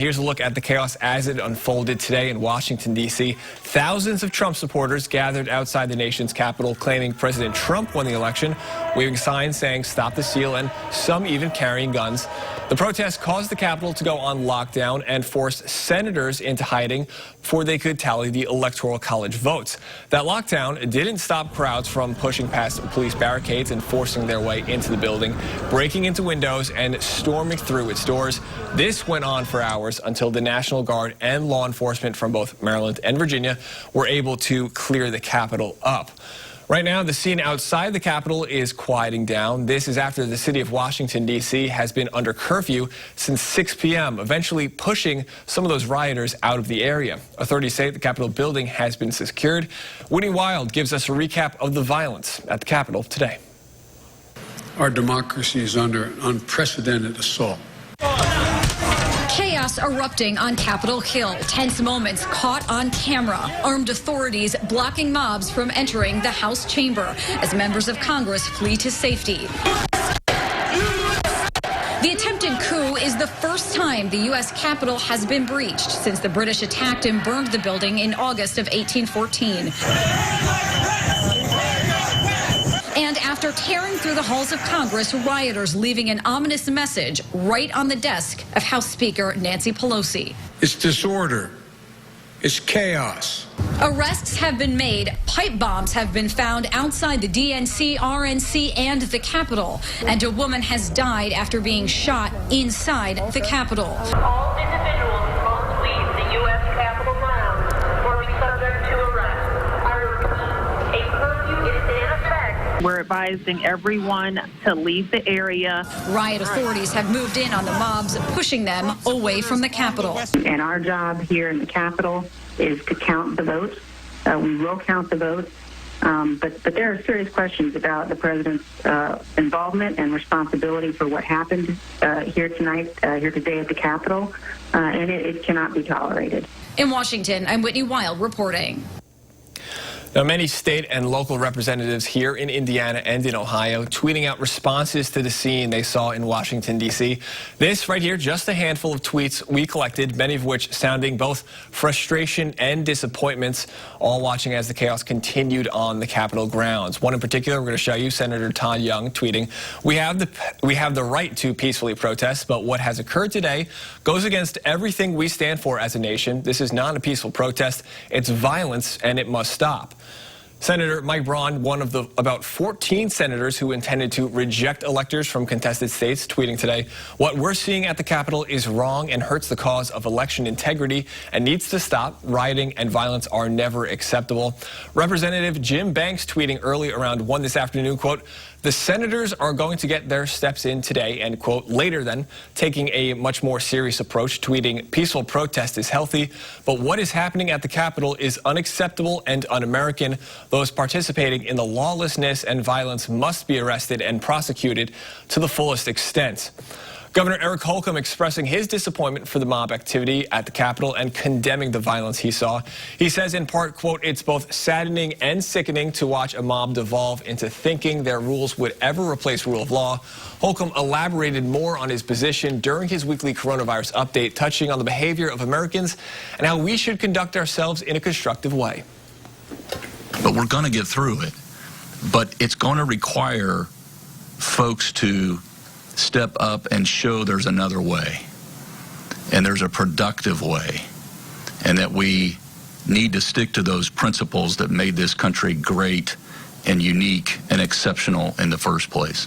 Here's a look at the chaos as it unfolded today in Washington, D.C. Thousands of Trump supporters gathered outside the nation's capital claiming President Trump won the election, waving signs saying "Stop the Steal," and some even carrying guns. The protest caused the Capitol to go on lockdown and forced senators into hiding before they could tally the Electoral College votes. That lockdown didn't stop crowds from pushing past police barricades and forcing their way into the building, breaking into windows and storming through its doors. This went on for hours until the National Guard and law enforcement from both Maryland and Virginia were able to clear the Capitol up. Right now, the scene outside the Capitol is quieting down. This is after the city of Washington, D.C. has been under curfew since 6 p.m., eventually pushing some of those rioters out of the area. Authorities say the Capitol building has been secured. Whitney Wild gives us a recap of the violence at the Capitol today. Our democracy is under an unprecedented assault. Chaos erupting on Capitol Hill. Tense moments caught on camera. Armed authorities blocking mobs from entering the House chamber as members of Congress flee to safety. The attempted coup is the first time the U.S. Capitol has been breached since the British attacked and burned the building in August of 1814. And after tearing through the halls of Congress, rioters leaving an ominous message right on the desk of House Speaker Nancy Pelosi. It's disorder. It's chaos. Arrests have been made. Pipe bombs have been found outside the DNC, RNC, and the Capitol. And a woman has died after being shot inside the Capitol. All individuals must leave the U.S. Capitol grounds or be subject to arrest. I repeat, a curfew is in effect. We're advising everyone to leave the area. Riot authorities have moved in on the mobs, pushing them away from the Capitol. And our job here in the Capitol is to count the votes. We will count the votes. But there are serious questions about the president's involvement and responsibility for what happened here today at the Capitol, and it cannot be tolerated. In Washington, I'm Whitney Wild reporting. Now, many state and local representatives here in Indiana and in Ohio tweeting out responses to the scene they saw in Washington, D.C. This right here, just a handful of tweets we collected, many of which sounding both frustration and disappointments, all watching as the chaos continued on the Capitol grounds. One in particular, we're going to show you, Senator Todd Young tweeting, we have the right to peacefully protest, but what has occurred today goes against everything we stand for as a nation. This is not a peaceful protest. It's violence, and it must stop. Senator Mike Braun, one of the about 14 senators who intended to reject electors from contested states, tweeting today, what we're seeing at the Capitol is wrong and hurts the cause of election integrity and needs to stop. Rioting and violence are never acceptable. Representative Jim Banks tweeting early around 1 this afternoon, quote, the senators are going to get their steps in today, end quote. Later then, taking a much more serious approach, tweeting, peaceful protest is healthy, but what is happening at the Capitol is unacceptable and un-American. Those participating in the lawlessness and violence must be arrested and prosecuted to the fullest extent. Governor Eric Holcomb expressing his disappointment for the mob activity at the Capitol and condemning the violence he saw. He says in part, quote, it's both saddening and sickening to watch a mob devolve into thinking their rules would ever replace rule of law. Holcomb elaborated more on his position during his weekly coronavirus update, touching on the behavior of Americans and how we should conduct ourselves in a constructive way. But we're going to get through it. But it's going to require folks to step up and show there's another way, and there's a productive way, and that we need to stick to those principles that made this country great and unique and exceptional in the first place.